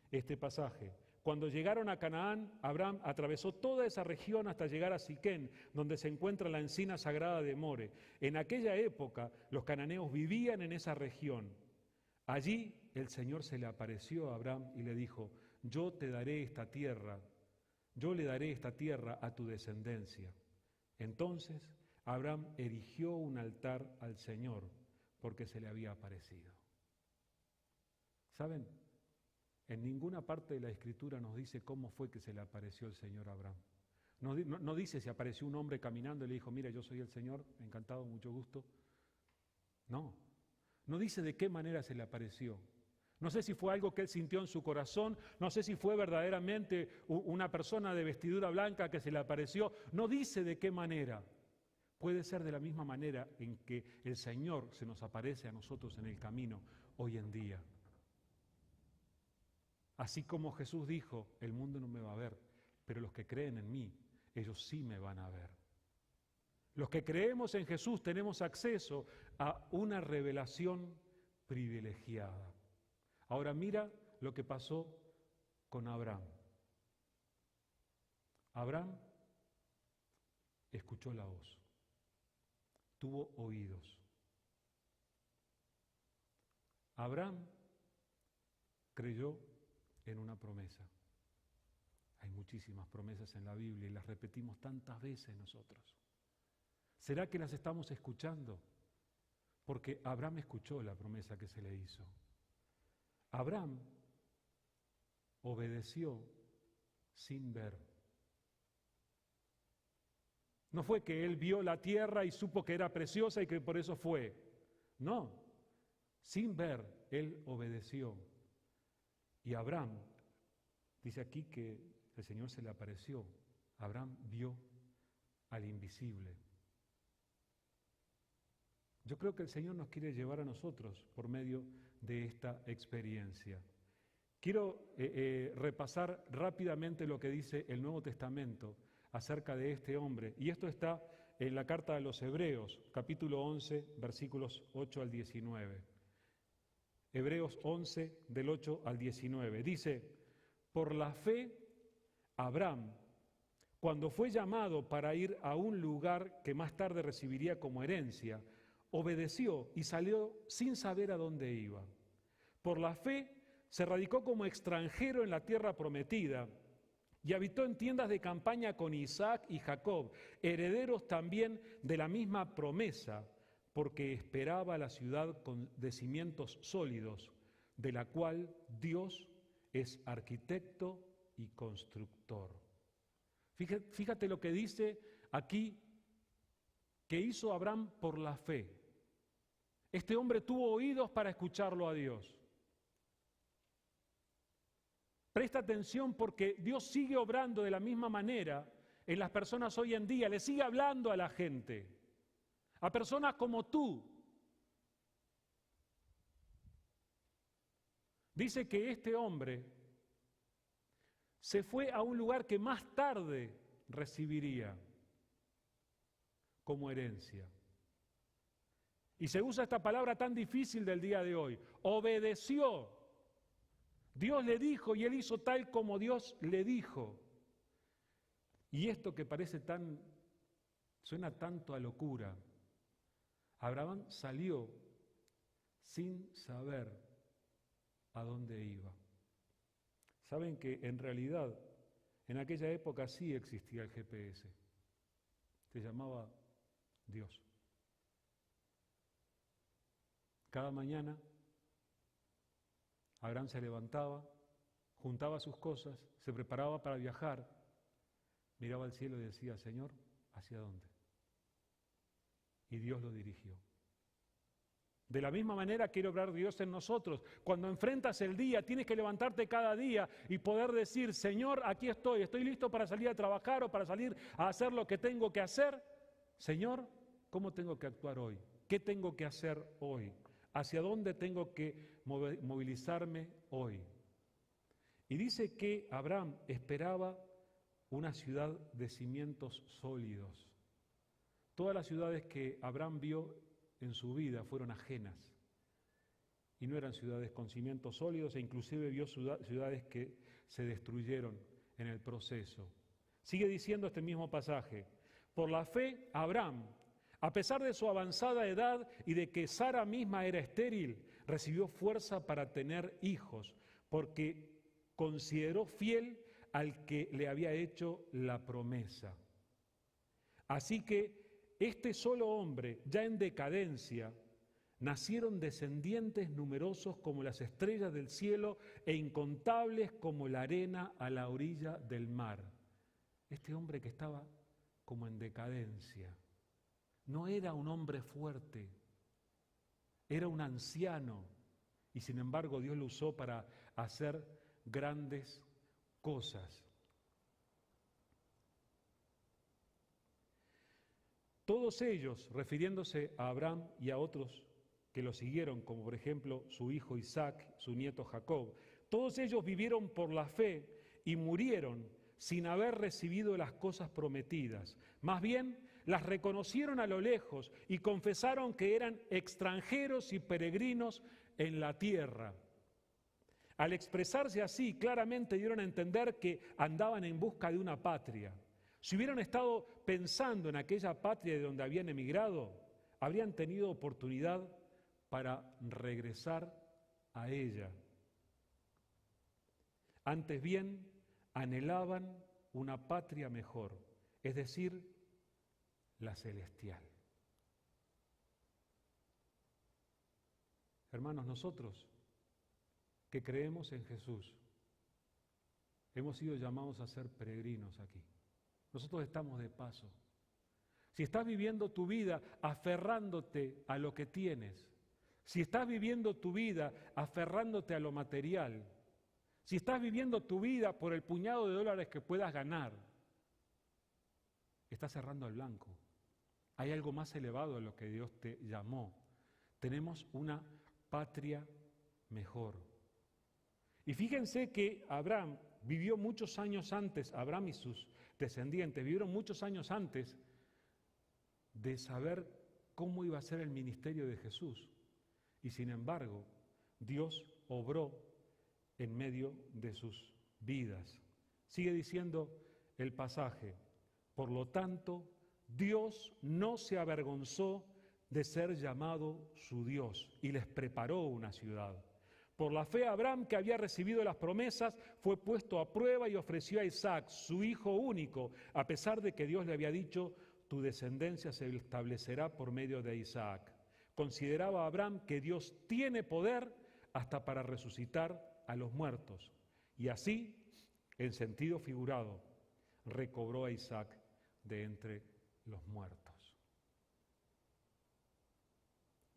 este pasaje. Cuando llegaron a Canaán, Abraham atravesó toda esa región hasta llegar a Siquén, donde se encuentra la encina sagrada de More. En aquella época, los cananeos vivían en esa región. Allí el Señor se le apareció a Abraham y le dijo, yo te daré esta tierra, yo le daré esta tierra a tu descendencia. Entonces, Abraham erigió un altar al Señor, porque se le había aparecido. ¿Saben? En ninguna parte de la Escritura nos dice cómo fue que se le apareció el Señor a Abraham. No dice si apareció un hombre caminando y le dijo, mira, yo soy el Señor, encantado, mucho gusto. No dice de qué manera se le apareció. No sé si fue algo que él sintió en su corazón, no sé si fue verdaderamente una persona de vestidura blanca que se le apareció. No dice de qué manera. Puede ser de la misma manera en que el Señor se nos aparece a nosotros en el camino hoy en día. Así como Jesús dijo, el mundo no me va a ver, pero los que creen en mí, ellos sí me van a ver. Los que creemos en Jesús tenemos acceso a una revelación privilegiada. Ahora mira lo que pasó con Abraham. Abraham escuchó la voz, tuvo oídos. Abraham creyó en una promesa. Hay muchísimas promesas en la Biblia y las repetimos tantas veces nosotros. ¿Será que las estamos escuchando? Porque Abraham escuchó la promesa que se le hizo. Abraham obedeció sin ver. No fue que él vio la tierra y supo que era preciosa y que por eso fue. No, sin ver, él obedeció. Y Abraham, dice aquí que el Señor se le apareció. Abraham vio al invisible. Yo creo que el Señor nos quiere llevar a nosotros por medio de esta experiencia. Quiero repasar rápidamente lo que dice el Nuevo Testamento acerca de este hombre. Y esto está en la carta a los Hebreos, capítulo 11, versículos 8 al 19. Hebreos 11, del 8 al 19. Dice, por la fe, Abraham, cuando fue llamado para ir a un lugar que más tarde recibiría como herencia, obedeció y salió sin saber a dónde iba. Por la fe, se radicó como extranjero en la tierra prometida y habitó en tiendas de campaña con Isaac y Jacob, herederos también de la misma promesa, porque esperaba la ciudad de cimientos sólidos, de la cual Dios es arquitecto y constructor. Fíjate lo que dice aquí, que hizo Abraham por la fe. Este hombre tuvo oídos para escucharlo a Dios. Presta atención porque Dios sigue obrando de la misma manera en las personas hoy en día, le sigue hablando a la gente, a personas como tú. Dice que este hombre se fue a un lugar que más tarde recibiría como herencia. Y se usa esta palabra tan difícil del día de hoy. Obedeció. Dios le dijo y él hizo tal como Dios le dijo. Y esto que parece suena tanto a locura. Abraham salió sin saber a dónde iba. Saben que en realidad en aquella época sí existía el GPS. Se llamaba Dios. Cada mañana Abraham se levantaba, juntaba sus cosas, se preparaba para viajar, miraba al cielo y decía, Señor, ¿hacia dónde? Y Dios lo dirigió. De la misma manera quiere obrar Dios en nosotros. Cuando enfrentas el día, tienes que levantarte cada día y poder decir, Señor, aquí estoy listo para salir a trabajar o para salir a hacer lo que tengo que hacer. Señor, ¿cómo tengo que actuar hoy? ¿Qué tengo que hacer hoy? ¿Hacia dónde tengo que movilizarme hoy? Y dice que Abraham esperaba una ciudad de cimientos sólidos. Todas las ciudades que Abraham vio en su vida fueron ajenas y no eran ciudades con cimientos sólidos, e inclusive vio ciudades que se destruyeron en el proceso. Sigue diciendo este mismo pasaje, por la fe Abraham, a pesar de su avanzada edad y de que Sara misma era estéril, recibió fuerza para tener hijos, porque consideró fiel al que le había hecho la promesa. Así que este solo hombre, ya en decadencia, nacieron descendientes numerosos como las estrellas del cielo e incontables como la arena a la orilla del mar. Este hombre que estaba como en decadencia, no era un hombre fuerte, era un anciano, y sin embargo Dios lo usó para hacer grandes cosas. Todos ellos, refiriéndose a Abraham y a otros que lo siguieron, como por ejemplo su hijo Isaac, su nieto Jacob, todos ellos vivieron por la fe y murieron sin haber recibido las cosas prometidas. Más bien, las reconocieron a lo lejos y confesaron que eran extranjeros y peregrinos en la tierra. Al expresarse así, claramente dieron a entender que andaban en busca de una patria. Si hubieran estado pensando en aquella patria de donde habían emigrado, habrían tenido oportunidad para regresar a ella. Antes bien, anhelaban una patria mejor, es decir, la celestial. Hermanos, nosotros que creemos en Jesús, hemos sido llamados a ser peregrinos aquí. Nosotros estamos de paso. Si estás viviendo tu vida aferrándote a lo que tienes, si estás viviendo tu vida aferrándote a lo material, si estás viviendo tu vida por el puñado de dólares que puedas ganar, estás cerrando al blanco. Hay algo más elevado a lo que Dios te llamó. Tenemos una patria mejor. Y fíjense que Abraham vivió muchos años antes, Abraham y sus descendientes vivieron muchos años antes de saber cómo iba a ser el ministerio de Jesús. Y sin embargo, Dios obró en medio de sus vidas. Sigue diciendo el pasaje, por lo tanto, Dios no se avergonzó de ser llamado su Dios y les preparó una ciudad. Por la fe Abraham, que había recibido las promesas, fue puesto a prueba y ofreció a Isaac, su hijo único, a pesar de que Dios le había dicho, tu descendencia se establecerá por medio de Isaac. Consideraba Abraham que Dios tiene poder hasta para resucitar a los muertos. Y así, en sentido figurado, recobró a Isaac de entre los muertos.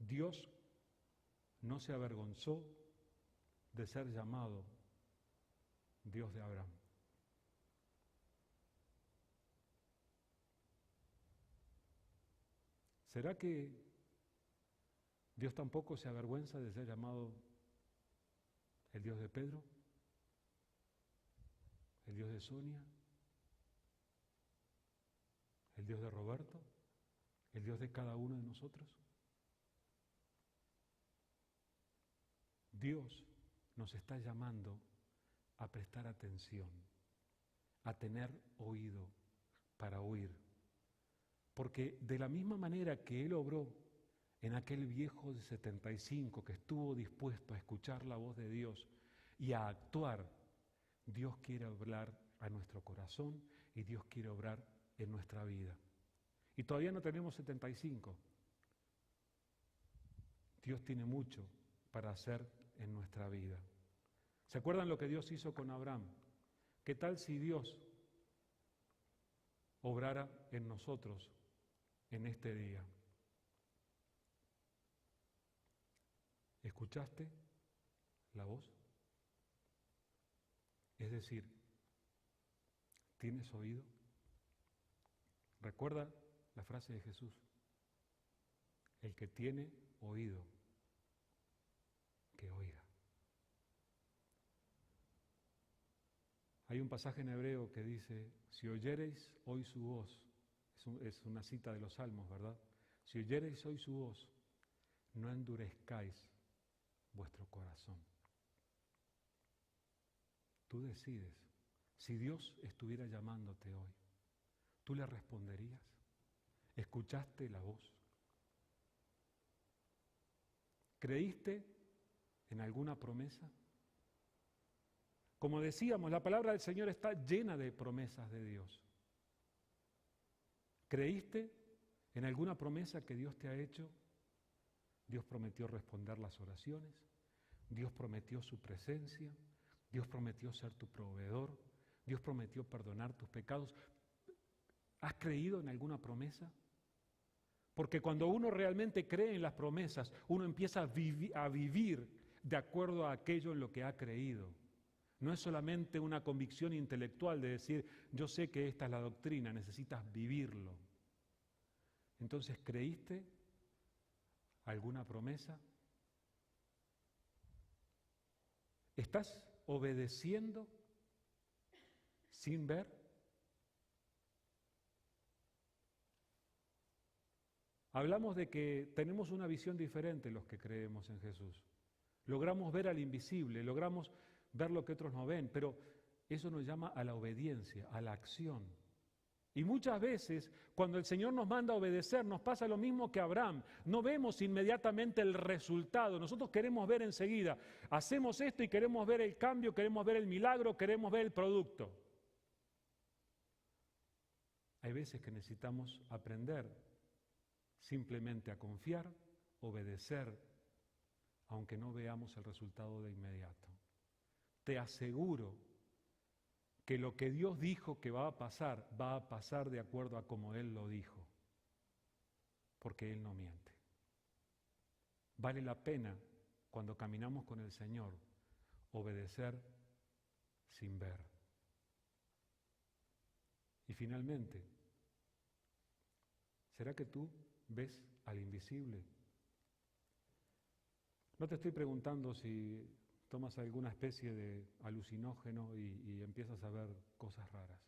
Dios no se avergonzó de ser llamado Dios de Abraham. ¿Será que Dios tampoco se avergüenza de ser llamado el Dios de Pedro? ¿El Dios de Sonia? ¿El Dios de Roberto? ¿El Dios de cada uno de nosotros? Dios nos está llamando a prestar atención, a tener oído para oír. Porque de la misma manera que Él obró en aquel viejo de 75 que estuvo dispuesto a escuchar la voz de Dios y a actuar, Dios quiere hablar a nuestro corazón y Dios quiere obrar en nuestra vida. Y todavía no tenemos 75. Dios tiene mucho para hacer en nuestra vida. ¿Se acuerdan lo que Dios hizo con Abraham? ¿Qué tal si Dios obrara en nosotros en este día? ¿Escuchaste la voz? Es decir, ¿tienes oído? Recuerda la frase de Jesús: el que tiene oído, que oiga. Hay un pasaje en hebreo que dice: si oyereis hoy su voz, es una cita de los Salmos, ¿verdad? Si oyereis hoy su voz, no endurezcáis vuestro corazón. Tú decides. Si Dios estuviera llamándote hoy, ¿tú le responderías? ¿Escuchaste la voz? ¿Creíste en alguna promesa? Como decíamos, la palabra del Señor está llena de promesas de Dios. ¿Creíste en alguna promesa que Dios te ha hecho? Dios prometió responder las oraciones, Dios prometió su presencia, Dios prometió ser tu proveedor, Dios prometió perdonar tus pecados. ¿Has creído en alguna promesa? Porque cuando uno realmente cree en las promesas, uno empieza a vivir de acuerdo a aquello en lo que ha creído. No es solamente una convicción intelectual de decir, yo sé que esta es la doctrina, necesitas vivirlo. Entonces, ¿creíste alguna promesa? ¿Estás obedeciendo sin ver? Hablamos de que tenemos una visión diferente los que creemos en Jesús. Logramos ver al invisible, logramos ver lo que otros no ven, pero eso nos llama a la obediencia, a la acción. Y muchas veces, cuando el Señor nos manda a obedecer, nos pasa lo mismo que a Abraham. No vemos inmediatamente el resultado, nosotros queremos ver enseguida. Hacemos esto y queremos ver el cambio, queremos ver el milagro, queremos ver el producto. Hay veces que necesitamos aprender simplemente a confiar, obedecer, aunque no veamos el resultado de inmediato. Te aseguro que lo que Dios dijo que va a pasar de acuerdo a como Él lo dijo, porque Él no miente. Vale la pena, cuando caminamos con el Señor, obedecer sin ver. Y finalmente, ¿será que tú ves al invisible? No te estoy preguntando si tomas alguna especie de alucinógeno y empiezas a ver cosas raras.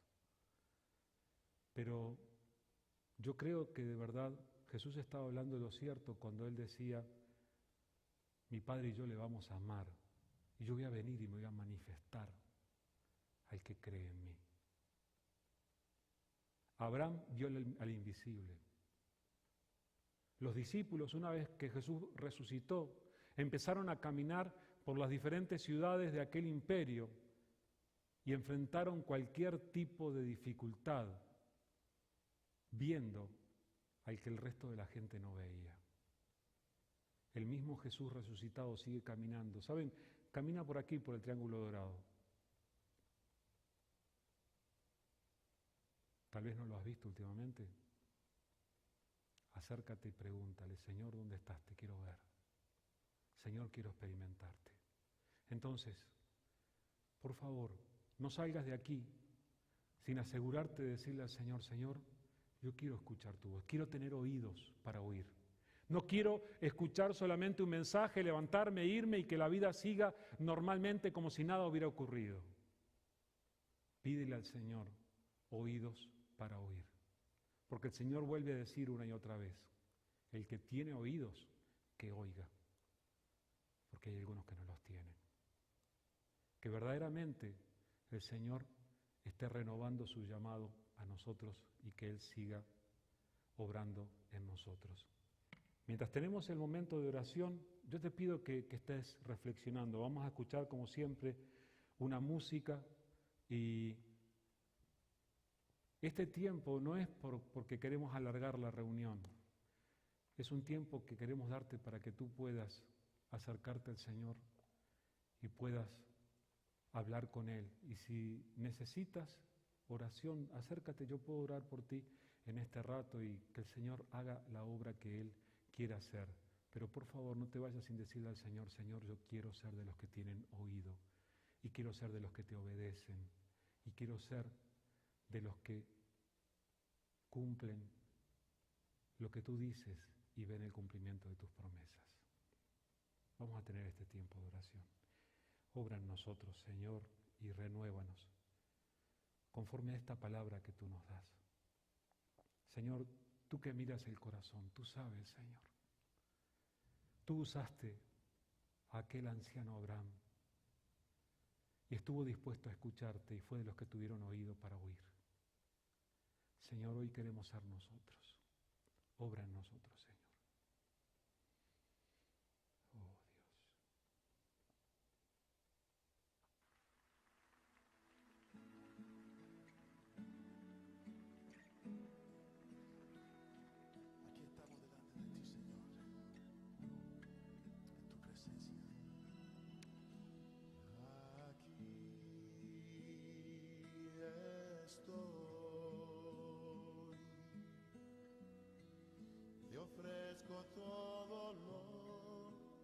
Pero yo creo que de verdad Jesús estaba hablando de lo cierto cuando Él decía, mi Padre y yo le vamos a amar, y yo voy a venir y me voy a manifestar al que cree en mí. Abraham vio al invisible. Los discípulos, una vez que Jesús resucitó, empezaron a caminar por las diferentes ciudades de aquel imperio y enfrentaron cualquier tipo de dificultad, viendo al que el resto de la gente no veía. el mismo Jesús resucitado sigue caminando. ¿Saben? Camina por aquí, por el Triángulo Dorado. Tal vez no lo has visto últimamente. Acércate y pregúntale, Señor, ¿dónde estás? Te quiero ver. Señor, quiero experimentarte. Entonces, por favor, no salgas de aquí sin asegurarte de decirle al Señor, Señor, yo quiero escuchar tu voz, quiero tener oídos para oír. No quiero escuchar solamente un mensaje, levantarme, irme y que la vida siga normalmente como si nada hubiera ocurrido. Pídele al Señor oídos para oír. Porque el Señor vuelve a decir una y otra vez, el que tiene oídos, que oiga. Porque hay algunos que no los tienen. Que verdaderamente el Señor esté renovando su llamado a nosotros y que Él siga obrando en nosotros. Mientras tenemos el momento de oración, yo te pido que estés reflexionando. Vamos a escuchar, como siempre, una música y este tiempo no es porque queremos alargar la reunión. Es un tiempo que queremos darte para que tú puedas acercarte al Señor y puedas hablar con Él. Y si necesitas oración, acércate, yo puedo orar por ti en este rato y que el Señor haga la obra que Él quiera hacer. Pero por favor, no te vayas sin decirle al Señor, Señor, yo quiero ser de los que tienen oído y quiero ser de los que te obedecen y quiero ser de los que cumplen lo que tú dices y ven el cumplimiento de tus promesas. Vamos a tener este tiempo de oración. Obra en nosotros, Señor, y renuévanos conforme a esta palabra que tú nos das. Señor, tú que miras el corazón, tú sabes, Señor. Tú usaste a aquel anciano Abraham y estuvo dispuesto a escucharte y fue de los que tuvieron oído para oír. Señor, hoy queremos ser nosotros. Obra en nosotros, Señor. Aquí estamos delante de ti, Señor, en tu presencia. Aquí estoy, te ofrezco todo lo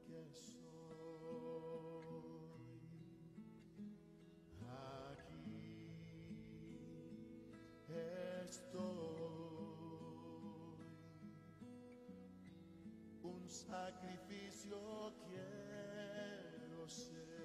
que soy. Aquí estoy, un sacrificio quiero ser.